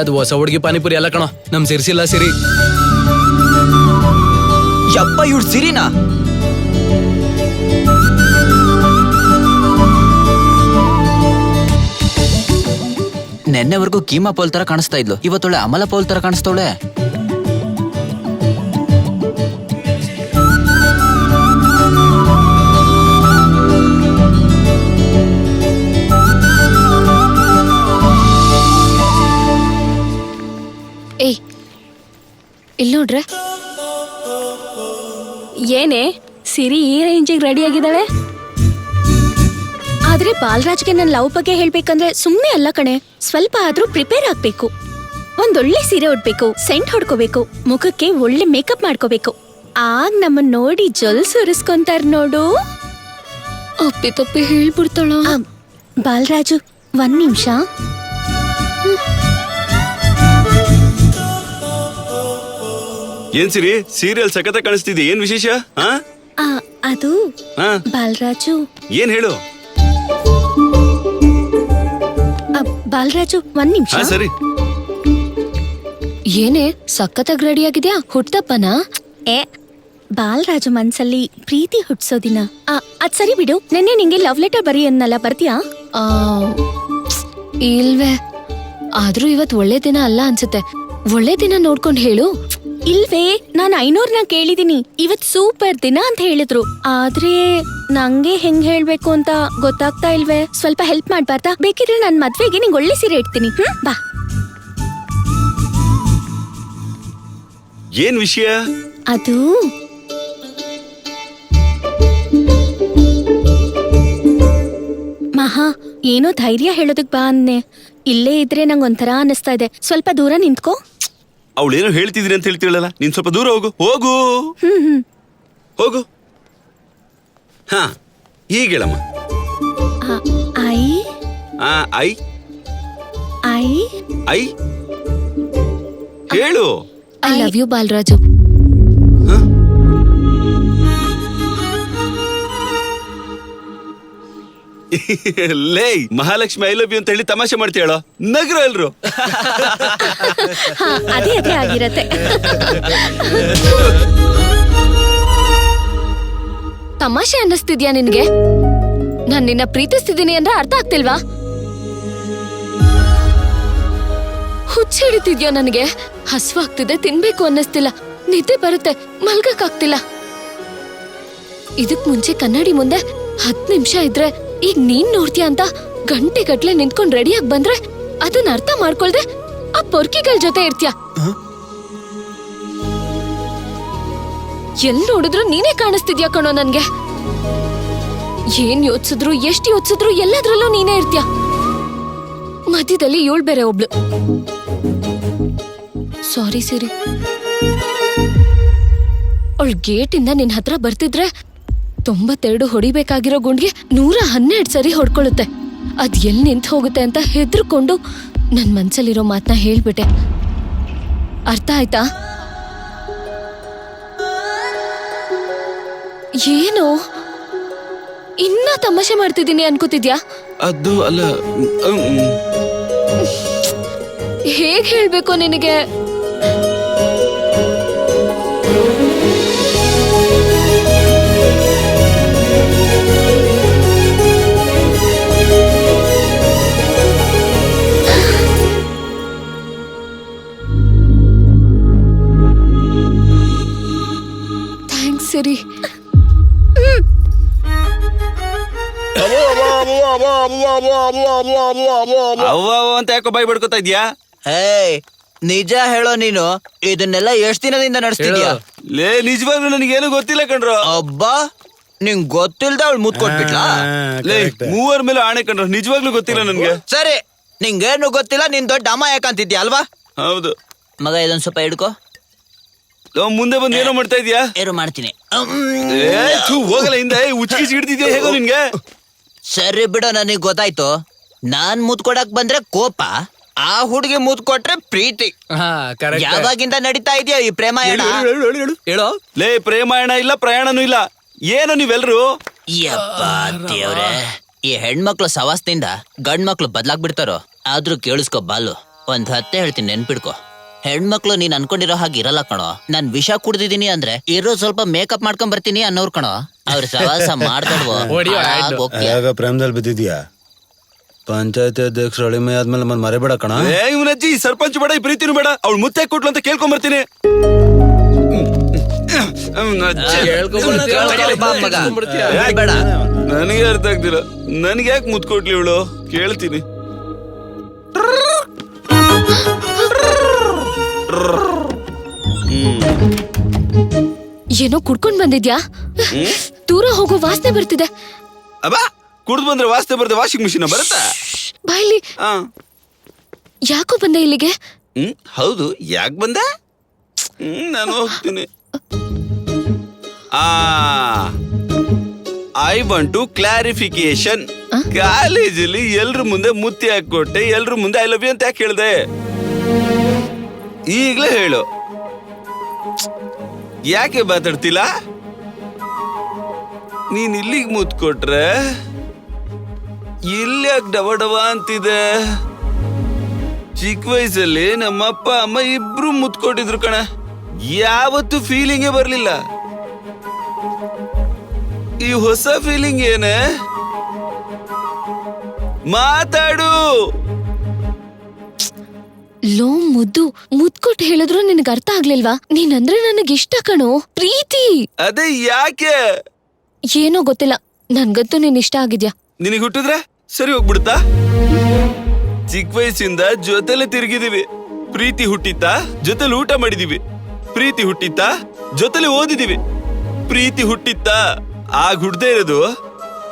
ಅದು ಹೊಸ ಹುಡುಗಿ ಪಾನಿಪುರಿ ಎಲ್ಲ ಕಣೋ, ನಮ್ ಸಿರ್ಸಿಲ್ಲ ಸಿರಿ. ಯಪ್ಪ ಇವ್ರು ಸಿರಿನಾ? ನೆನ್ನೆವರೆಗೂ ಕೀಮಾ ಪೌಲ್ ತರ ಕಾಣಿಸ್ತಾ ಇದ್ಲು, ಇವತ್ತೊಳೆ ಅಮಲ ಪೌಲ್ ತರ ಕಾಣಿಸ್ತವಳೆ. ಏಯ್ ಇಲ್ಲಿ ನೋಡ್ರೆ, ಏನೇ ಸಿರಿ ಈ ರೇಂಜಿಗೆ ರೆಡಿ ಆಗಿದ್ದಾಳೆ. ಆದ್ರೆ ಬಾಲರಾಜ್ಗೆ ನನ್ನ ಲವ್ ಬಗ್ಗೆ ಹೇಳ್ಬೇಕಂದ್ರೆ ಸುಮ್ನೆ ಅಲ್ಲ ಕಣೆ, ಸ್ವಲ್ಪ ಆದ್ರೂ ಪ್ರಿಪೇರ್ ಆಗ್ಬೇಕು. ಒಂದೊಳ್ಳೆ ಸೀರೆ ಉಡ್ಬೇಕು, ಸೆಂಟ್ ಹೊಡ್ಕೋಬೇಕು, ಮುಖಕ್ಕೆ ಒಳ್ಳೆ ಮೇಕಪ್ ಮಾಡ್ಕೋಬೇಕು. ಆಗ ನಮ್ಮನ್ನ ನೋಡಿ ಜೊಲ್ ಸುರಿಸ್ಕೊಂತಾರ ನೋಡು. ಅಪ್ಪಿ ತಪ್ಪಿ ಹೇಳ್ಬಿಡ್ತಾಳ. ಬಾಲರಾಜು 1 ನಿಮಿಷ. ಏನ್ ಸಿರಿ, ಸೀರಿಯಲ್ ಸಖತ್ ಕಾಣಿಸ್ತಿದೆ, ಏನ್ ವಿಶೇಷ? ಅದು ಬಾಲರಾಜು. ಏನ್ ಹೇಳು? ಬಾಲರಾಜು 1 ನಿಮಿಷ. ಸರಿ. ಏನೇ ಸಖತ್ತಾಗಿ ರೆಡಿ ಆಗಿದ್ಯಾ? ಹುಟ್ಟಪ್ಪನ? ಬಾಲರಾಜು ಮನ್ಸಲ್ಲಿ ಪ್ರೀತಿ ಹುಟ್ಸೋದಿನ. ಅದ್ ಸರಿ ಬಿಡು, ನೆನ್ನೆ ನಿಂಗೆ ಲವ್ ಲೆಟರ್ ಬರೀ ಅನ್ನಲ್ಲ, ಬರ್ತೀಯಾ? ಇಲ್ವೇ, ಆದ್ರೂ ಇವತ್ ಒಳ್ಳೆ ದಿನ ಅಲ್ಲ ಅನ್ಸುತ್ತೆ. ಒಳ್ಳೆ ದಿನ ನೋಡ್ಕೊಂಡ್ ಹೇಳು. ಇಲ್ವೇ, ನಾನು 500ನ ಕೇಳಿದೀನಿ, ಇವತ್ ಸೂಪರ್ ದಿನ ಅಂತ ಹೇಳಿದ್ರು. ಆದ್ರೆ ನಂಗೆ ಹೆಂಗ್ ಹೇಳ್ಬೇಕು ಅಂತ ಗೊತ್ತಾಗ್ತಾ ಇಲ್ವೇ. ಸ್ವಲ್ಪ ಹೆಲ್ಪ್ ಮಾಡ್ಬಾರ್ದಾ? ಬೇಕಿದ್ರೆ ನನ್ ಮದ್ವೆಗೆ ನಿಂಗೆ ಒಳ್ಳೆ ಸೀರೆ ಇಡ್ತೀನಿ. ಬಾ. ಏನ್ ವಿಷಯ? ಅದು ಮಹಾ, ಏನೋ ಧೈರ್ಯ ಹೇಳೋದಕ್ ಬಾ ಅಂದ್ನೆ. ಇಲ್ಲೇ ಇದ್ರೆ ನಂಗೊಂಥರ ಅನಿಸ್ತಾ ಇದೆ. ಸ್ವಲ್ಪ ದೂರ ನಿಂತ್ಕೋ. ಅವಳೇನೋ ಹೇಳ್ತಿದ್ರಿ ಅಂತ ಹೇಳ್ತಿಳಲ್ಲ, ನೀನ್ ಸ್ವಲ್ಪ ದೂರ ಹೋಗು. ಹೋಗು ಹೋಗು. ಹಾ, ಈಗ ಹೇಳಮ್ಮ. ಐ ಐ ಐ ಐ ಹೇಳು. I love you Balaraju. ಲೇ ಮಹಾಲಕ್ಷ್ಮಿ ಐ ಲವ್ ಯು ಅಂತ ಹೇಳಿ ತಮಾಷೆ ಮಾಡ್ತೀಯಳ? ನಗರ ಎಲ್ರು. ಅದೇ ಅದೇ ಆಗಿರತ್ತೆ. ತಮಾಷೆ ಅನ್ನಿಸ್ತಿದ್ಯಾ ನಿನ್ಗೆ? ನಾನ್ ನಿನ್ನ ಪ್ರೀತಿಸ್ತಿದ್ದೀನಿ ಅಂದ್ರೆ ಅರ್ಥ ಆಗ್ತಿಲ್ವಾ? ಹುಚ್ಚಿಡಿತಿದ್ಯೋ ನನಗೆ? ಹಸ್ವಾಗ್ತಿದೆ, ತಿನ್ಬೇಕು ಅನ್ನಿಸ್ತಿಲ್ಲ, ನಿದ್ದೆ ಬರುತ್ತೆ, ಮಲ್ಗಕ್ಕಾಗ್ತಿಲ್ಲ. ಇದಕ್ ಮುಂಚೆ ಕನ್ನಡಿ ಮುಂದೆ 10 ನಿಮಿಷ ಇದ್ರೆ ಈಗ ನೀನ್ ನೋಡ್ತೀಯ ಅಂತ ಗಂಟೆ ಗಟ್ಲೆ ನಿಂತ್ಕೊಂಡ್ ರೆಡಿಯಾಗಿ ಬಂದ್ರೆ ಅದನ್ನ ಅರ್ಥ ಮಾಡ್ಕೊಳ್ದೆ ಆ ಪೊರ್ಕಿಗಳ ಜೊತೆ ಇರ್ತೀಯ. ಎಲ್ ನೋಡಿದ್ರು ನೀನೇ ಕಾಣಿಸ್ತಿದ್ಯಾ ಕಣೋ ನನ್ಗೆ. ಏನ್ ಯೋಚಿಸಿದ್ರು, ಎಷ್ಟು ಯೋಚಿಸಿದ್ರು ಎಲ್ಲದ್ರಲ್ಲೂ ನೀನೇ ಇರ್ತೀಯ. ಮಧ್ಯದಲ್ಲಿ ಇವಳು ಬೇರೆ ಒಬ್ಳು. ಸಾರಿ ಸಿರಿ. ಅವಳು ಗೇಟಿಂದ ನಿನ್ ಹತ್ರ ಬರ್ತಿದ್ರೆ 92 ಹೊಡಿಬೇಕಾಗಿರೋ ಗುಂಡ್ಗೆ 112 ಸರಿ ಹೊಡ್ಕೊಳ್ಳುತ್ತೆ. ಅದ್ ಎಲ್ಲಿ ನಿಂತು ಹೋಗುತ್ತೆ ಅಂತ ಹೆದರ್ಕೊಂಡು ನನ್ ಮನ್ಸಲ್ಲಿರೋ ಮಾತನ್ನ ಹೇಳ್ಬಿಟ್ಟೆ. ಅರ್ಥ ಆಯ್ತಾ? ಏನು ಇನ್ನ ತಮಾಷೆ ಮಾಡ್ತಿದ್ದೀನಿ ಅನ್ಕೋತಿದ್ಯಾ? ಅದು ಅಲ್ಲ, ಹೇಗ್ ಹೇಳ್ಬೇಕು ನಿನಗೆ? ಥ್ಯಾಂಕ್ಸ್ ಸಿರಿ. ಅಂತ ಯಾಕೋ ಬಾಯ್ ಬಡ್ಕೋತಾ ಇದ್ಯಾ? ನಿಜ ಹೇಳೋ, ನೀನು ಇದನ್ನೆಲ್ಲ ಎಷ್ಟ್ ದಿನದಿಂದ ನಡೆಸ್ತಿದ್ಯಾ? ಲೇ ನಿಜವಾಗ್ಲೂ ನನಗೇನು ಗೊತ್ತಿಲ್ಲ ಕಣ್ರು. ಅಬ್ಬಾ, ನಿಂಗ್ ಗೊತ್ತಿಲ್ದ ಅವಳು ಮುತ್ ಕೊಟ್ಬಿಟ್ಲಾ? ಲೇ ಮೂವರ್ ಮೇಲೆ ಆಣೆ ಕಣ್ರು, ನಿಜವಾಗ್ಲೂ ಗೊತ್ತಿಲ್ಲ ನನ್ಗೆ. ಸರಿ, ನಿಂಗೇನು ಗೊತ್ತಿಲ್ಲ, ನೀನ್ ದೊಡ್ಡ ಅಮಾಯಕ ಅಂತಿದ್ಯಾ ಅಲ್ವಾ? ಹೌದು ಮಗ, ಇದೊಂದ್ ಸ್ವಲ್ಪ ಹಿಡ್ಕೋ. ಮುಂದೆ ಬಂದು ಏನೋ ಮಾಡ್ತಾ ಇದ್ಯಾ? ಏನು ಮಾಡ್ತೀನಿ. ಹೋಗಲ್ಲ ಹಿಂದೆ, ಉಚ್ಚಿಗಿಸಿ ಹಿಡ್ತಿದ್ಯಾ ಹೇಗೋ ನಿನ್ಗೆ? ಸರಿ ಬಿಡೋ, ನನಗ್ ಗೊತ್ತಾಯ್ತು. ನಾನ್ ಮುತ್ ಕೊಡಕ್ ಬಂದ್ರೆ ಕೋಪ, ಆ ಹುಡುಗಿ ಮುತ್ ಕೊಟ್ರೆ ಪ್ರೀತಿ. ಯಾವಾಗಿಂದ ನಡೀತಾ ಇದೆಯಾ ಈ ಪ್ರೇಮಾಯಣ? ಲೇ ಪ್ರೇಮಾಯಣ ಇಲ್ಲ, ಪ್ರಯಾಣನೂ ಇಲ್ಲ. ಏನು ನೀವೆಲ್ರು? ಯಪ್ಪ ದೇವ್ರೆ, ಈ ಹೆಣ್ಮಕ್ಳು ಸವಾಸದಿಂದ ಗಂಡ್ ಮಕ್ಳು ಬದ್ಲಾಗ್ಬಿಡ್ತಾರೋ. ಆದ್ರೂ ಕೇಳಿಸ್ಕೊ ಬಾಲು, ಒಂದ್ ಹತ್ತೆ ಹೇಳ್ತೀನಿ ನೆನ್ಪಿಡ್ಕೊ. ಹೆಣ್ಮಕ್ಳು ನೀನ್ ಅನ್ಕೊಂಡಿರೋ ಹಾಗೆ ಇರಲ್ಲ ಕಣೋ. ನಾನ್ ವಿಷ ಕುಡ್ದಿದೀನಿ ಅಂದ್ರೆ ಇರೋ ಸ್ವಲ್ಪ ಮೇಕಪ್ ಮಾಡ್ಕೊಂಡ್ ಬರ್ತೀನಿ ಅನ್ನೋರ್ ಕಣೋ. ಅವ್ರ ಸವಾಸ ಮಾಡ್ದಲ್ವೋ ಯಾಗ ಪ್ರೇಮದಲ್ಲಿ ಬಿದ್ದಿದ್ಯಾ? ಪಂಚಾಯತಿ ಅಧ್ಯಕ್ಷರು ಅಳಿಮೆ ಆದ್ಮೇಲೆ ಮನ್ ಮರಿಬೇಡ ಕಣ. ಇವನಜ್ಜಿ ಸರ್ಪಂಚ್ ಬೇಡ, ಈ ಪ್ರೀತಿನೂ ಬೇಡ. ಅವ್ಳು ಮುತ್ತೆ ಕೊಟ್ಲು ಅಂತ ಕೇಳ್ಕೊಂಡ್ ಬರ್ತೀನಿ. ಬೇಡ. ನನಗೆ ಅರ್ಥ ಆಗ್ತಿಲ್ಲ, ನನ್ಗೆ ಯಾಕೆ ಮುತ್ ಕೊಟ್ಲಿ ಇವಳು? ಕೇಳ್ತೀನಿ. ಏನೋ ಕುಡ್ಕೊಂಡ್ ಬಂದಿದ್ಯಾ? ದೂರ ಹೋಗೋ ವಾಸನೆ ಬರ್ತಿದೆ. ಅಬ್ಬಾ, ಕುಡ್ದು ಬಂದ್ರೆ ವಾಸನೆ ಬರುತ್ತೆ. ವಾಷಿಂಗ್ ಮಿಷಿನ್ ಬರುತ್ತಾ? ಬಾಯ್ಲಿ. ಯಾಕೋ ಬಂದೆ ಇಲ್ಲಿಗೆ? ಹೌದು, ಯಾಕೆ ಬಂದೆ? ನಾನು ಹೋಗ್ತೀನಿ. I want to clarification. ಕಾಲೇಜಲ್ಲಿ ಎಲ್ರ ಮುಂದೆ ಮುತ್ತಿ ಹಾಕೊಟ್ಟೆ, ಎಲ್ರ ಮುಂದೆ ಐ ಲವ್ ಯು ಅಂತ ಯಾಕೆ ಹೇಳ್ದೆ? ಈಗ್ಲೇ ಹೇಳು, ಯಾಕೆ ಮಾತಾಡ್ತಿಲ್ಲ? ನೀನ್ ಇಲ್ಲಿಗೆ ಮುತ್ ಕೊಟ್ರೆ ಇಲ್ಯಾಕ್ ಡವ ಡವ ಅಂತಿದೆ? ಚಿಕ್ಕ ವಯಸ್ಸಲ್ಲಿ ನಮ್ಮ ಅಪ್ಪ ಅಮ್ಮ ಇಬ್ರು ಮುತ್ ಕೊಟ್ಟಿದ್ರು ಕಣ. ಯಾವತ್ತು ಫೀಲಿಂಗೇ ಬರ್ಲಿಲ್ಲ. ಈ ಹೊಸ ಫೀಲಿಂಗ್ ಏನೇ? ಮಾತಾಡು. ಲೋ ಮುದ್ದು, ಮುದ್ಕೊಟ್ಟು ಹೇಳಿದ್ರು ನಿನಗೆ ಅರ್ಥ ಆಗ್ಲಿಲ್ವಾ? ನೀನಂದ್ರೆ ನನಗೆ ಇಷ್ಟ ಕಣೋ, ಪ್ರೀತಿ. ಅದೇ ಯಾಕೆ? ಏನೋ ಗೊತ್ತಿಲ್ಲ, ನನ್ಗಂತೂ ನೀನ್ ಇಷ್ಟ ಆಗಿದ್ಯಾ. ನಿನಗೆ ಹುಟ್ಟಿದ್ರೆ ಸರಿ ಹೋಗ್ಬಿಡುತ್ತಾ? ಚಿಕ್ಕ ವಯಸ್ಸಿಂದ ಜೊತೆಲೆ ತಿರುಗಿದೀವಿ. ಪ್ರೀತಿ ಹುಟ್ಟಿತ್ತಾ? ಜೊತೆಲಿ ಊಟ ಮಾಡಿದೀವಿ. ಪ್ರೀತಿ ಹುಟ್ಟಿತ್ತಾ? ಜೊತೆಲಿ ಓದಿದೀವಿ. ಪ್ರೀತಿ ಹುಟ್ಟಿತ್ತಾ? ಆಗ ಹುಡ್ದೇ ಇರೋದು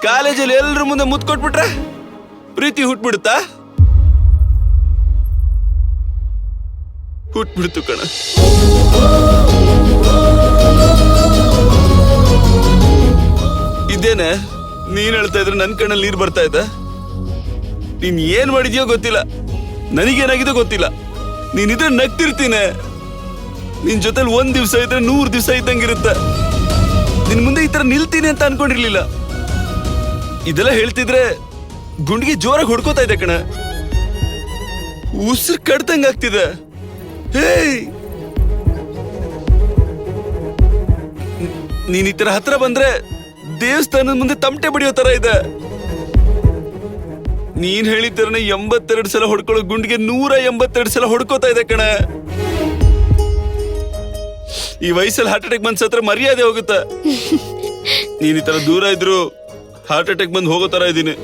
ಕಾಲೇಜಲ್ಲಿ ಎಲ್ರ ಮುಂದೆ ಮುತ್ ಕೊಟ್ಬಿಟ್ರೆ ಪ್ರೀತಿ ಹುಟ್ಬಿಡುತ್ತಾ? ಹುಟ್ಬಿಡ್ತು ಕಣ. ಇದೇನೆ ನೀನ್ ಹೇಳ್ತಾ ಇದ್ರೆ ನನ್ ಕಣ್ಣಲ್ಲಿ ನೀರ್ ಬರ್ತಾ ಇದೆ. ನೀನ್ ಏನ್ ಮಾಡಿದ್ಯೋ ಗೊತ್ತಿಲ್ಲ, ನನಗೇನಾಗಿದೋ ಗೊತ್ತಿಲ್ಲ. ನೀನಿದ್ರೆ ನಗ್ತಿರ್ತೀನಿ. ನಿನ್ ಜೊತೆಲಿ ಒಂದ್ ದಿವ್ಸ ಇದ್ರೆ 100 ದಿವ್ಸ ಇದ್ದಂಗಿರುತ್ತೆ. ನಿನ್ ಮುಂದೆ ಈ ತರ ನಿಲ್ತೀನಿ ಅಂತ ಅನ್ಕೊಂಡಿರ್ಲಿಲ್ಲ. ಇದೆಲ್ಲ ಹೇಳ್ತಿದ್ರೆ ಗುಂಡಿಗೆ ಜೋರಾಗಿ ಹೊಡ್ಕೋತಾ ಇದೆ ಕಣ. ಉಸಿರು ಕಡ್ದಂಗ ಆಗ್ತಿದೆ. ಹೇಯ್, ನೀನ್ ಈ ತರ ಹತ್ರ ಬಂದ್ರೆ ದೇವಸ್ಥಾನದ ಮುಂದೆ ತಮಟೆ ಬಡಿಯೋ ತರ ಇದೆ. ನೀನ್ ಹೇಳಿದ್ದರನ್ನ 82 ಸಲ ಹೊಡ್ಕೊಳ್ಳೋ ಗುಂಡಿಗೆ 182 ಸಲ ಹೊಡ್ಕೋತಾ ಇದೆ ಕಣ. ಈ ವಯಸ್ಸಲ್ಲಿ ಹಾರ್ಟ್ ಅಟ್ಯಾಕ್ ಬಂದ್ ಸತ್ರ ಮರ್ಯಾದೆ ಹೋಗುತ್ತಾ? ನೀನ್ ಈ ತರ ದೂರ ಇದ್ರು ಹಾರ್ಟ್ ಅಟ್ಯಾಕ್ ಬಂದ್ ಹೋಗೋ ತರ ಇದೀನಿ.